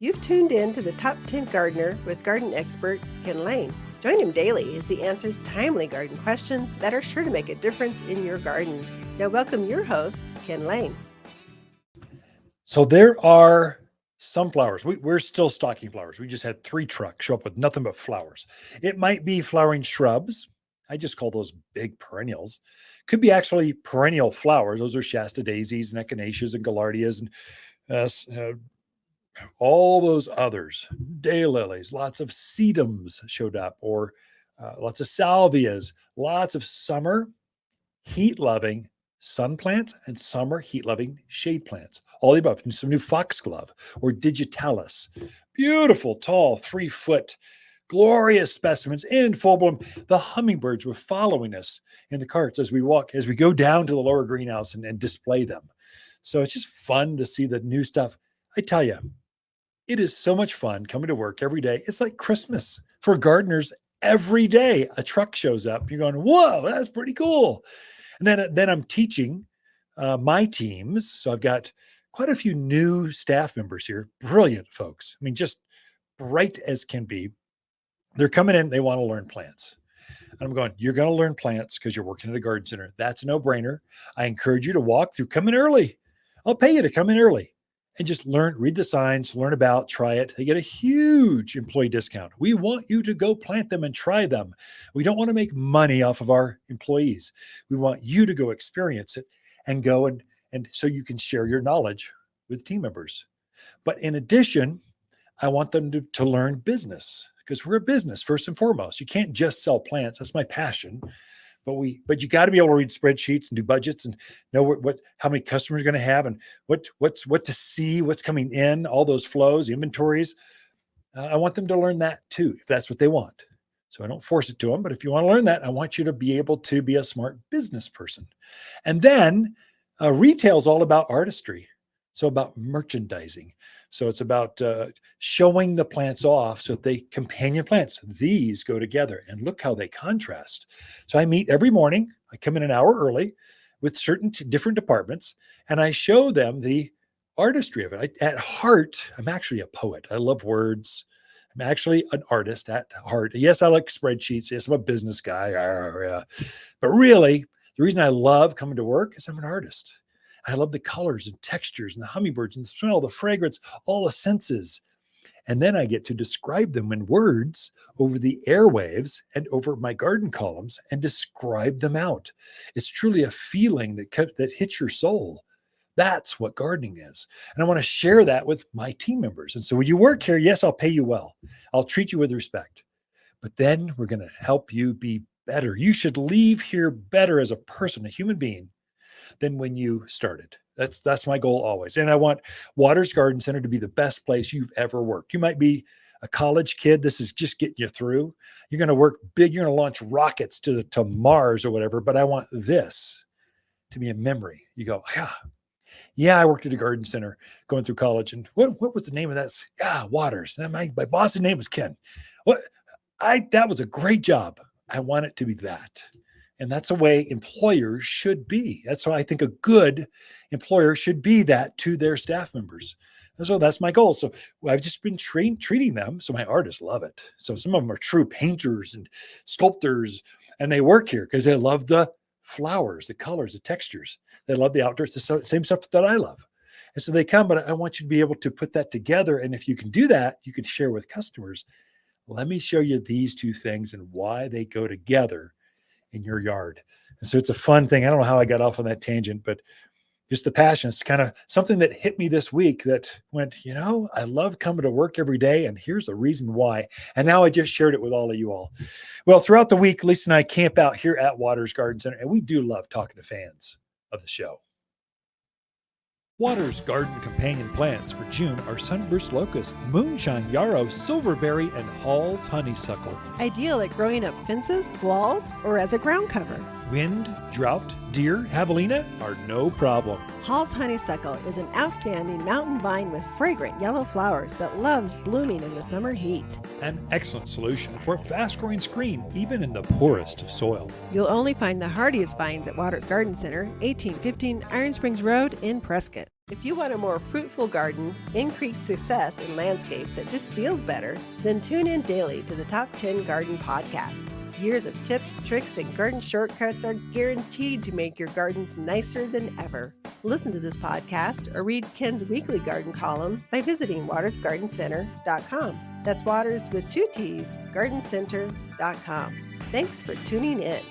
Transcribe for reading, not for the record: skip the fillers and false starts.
You've tuned in to the Top 10 Gardener with garden expert Ken Lain. Join him daily as he answers timely garden questions that are sure to make a difference in your gardens. Now, welcome your host, Ken Lain. So there are some flowers. We're still stocking flowers. We just had 3 trucks show up with nothing but flowers. It might be flowering shrubs. I just call those big perennials. Could be actually perennial flowers. Those are Shasta daisies and echinaceas and gaillardias and all those others. Daylilies, lots of sedums showed up, or lots of salvias, lots of summer heat-loving sun plants and summer heat-loving shade plants. All the above. Some new foxglove or digitalis. Beautiful, tall, 3-foot, glorious specimens in full bloom. The hummingbirds were following us in the carts as we go down to the lower greenhouse and display them. So it's just fun to see the new stuff. I tell you, it is so much fun coming to work every day. It's like Christmas for gardeners. Every day a truck shows up. You're going, whoa, that's pretty cool. And then I'm teaching my teams. So I've got quite a few new staff members here. Brilliant folks. I mean, just bright as can be. They're coming in. They want to learn plants. And I'm going, you're going to learn plants because you're working at a garden center. That's a no-brainer. I encourage you to walk through. Come in early. I'll pay you to come in early and just learn, read the signs, learn about, try it. They get a huge employee discount. We want you to go plant them and try them. We don't want to make money off of our employees. We want you to go experience it and go and so you can share your knowledge with team members. But in addition, I want them to learn business because we're a business first and foremost. You can't just sell plants. That's my passion. But you got to be able to read spreadsheets and do budgets and know how many customers you're going to have and what to see, what's coming in, all those flows, inventories. I want them to learn that too, if that's what they want. So I don't force it to them, but if you want to learn that, I want you to be able to be a smart business person. And then retail is all about artistry. So about merchandising. So it's about showing the plants off so that they companion plants. These go together and look how they contrast. So I meet every morning. I come in an hour early with certain different departments and I show them the artistry of it. At heart, I'm actually a poet. I love words. I'm actually an artist at heart. Yes, I like spreadsheets. Yes, I'm a business guy. But really, the reason I love coming to work is I'm an artist. I love the colors and textures and the hummingbirds and the smell, the fragrance, all the senses. And then I get to describe them in words over the airwaves and over my garden columns and describe them out. It's truly a feeling that hits your soul. That's what gardening is. And I want to share that with my team members. And so when you work here, yes, I'll pay you well. I'll treat you with respect. But then we're going to help you be better. You should leave here better as a person, a human being, than when you started. That's my goal always. And I want Waters Garden Center to be the best place you've ever worked. You might be a college kid. This is just getting you through. You're going to work big. You're going to launch rockets to Mars or whatever. But I want this to be a memory. You go, yeah, I worked at a garden center going through college. And what was the name of that? Yeah, Waters. And my boss's name was Ken. That was a great job. I want it to be that. And that's the way employers should be. That's why I think a good employer should be that to their staff members. And so that's my goal. So I've just been treating them. So my artists love it. So some of them are true painters and sculptors, and they work here because they love the flowers, the colors, the textures. They love the outdoors, the same stuff that I love. And so they come, but I want you to be able to put that together. And if you can do that, you can share with customers. Let me show you these 2 things and why they go together in your yard. And so it's a fun thing. I don't know how I got off on that tangent, but just the passion. It's kind of something that hit me this week that went, I love coming to work every day, and here's the reason why. And now I just shared it with all of you all. Well, throughout the week, Lisa and I camp out here at Waters Garden Center, and we do love talking to fans of the show. Waters Garden companion plants for June are sunburst locust, moonshine yarrow, silverberry, and Hall's honeysuckle. Ideal at growing up fences, walls, or as a ground cover. Wind, drought, deer, javelina are no problem. Hall's honeysuckle is an outstanding mountain vine with fragrant yellow flowers that loves blooming in the summer heat. An excellent solution for a fast-growing screen, even in the poorest of soil. You'll only find the hardiest vines at Waters Garden Center, 1815 Iron Springs Road in Prescott. If you want a more fruitful garden, increased success, and landscape that just feels better, then tune in daily to the Top 10 Garden Podcast. Years of tips, tricks, and garden shortcuts are guaranteed to make your gardens nicer than ever. Listen to this podcast or read Ken's weekly garden column by visiting watersgardencenter.com. That's Waters with 2 T's, gardencenter.com. Thanks for tuning in.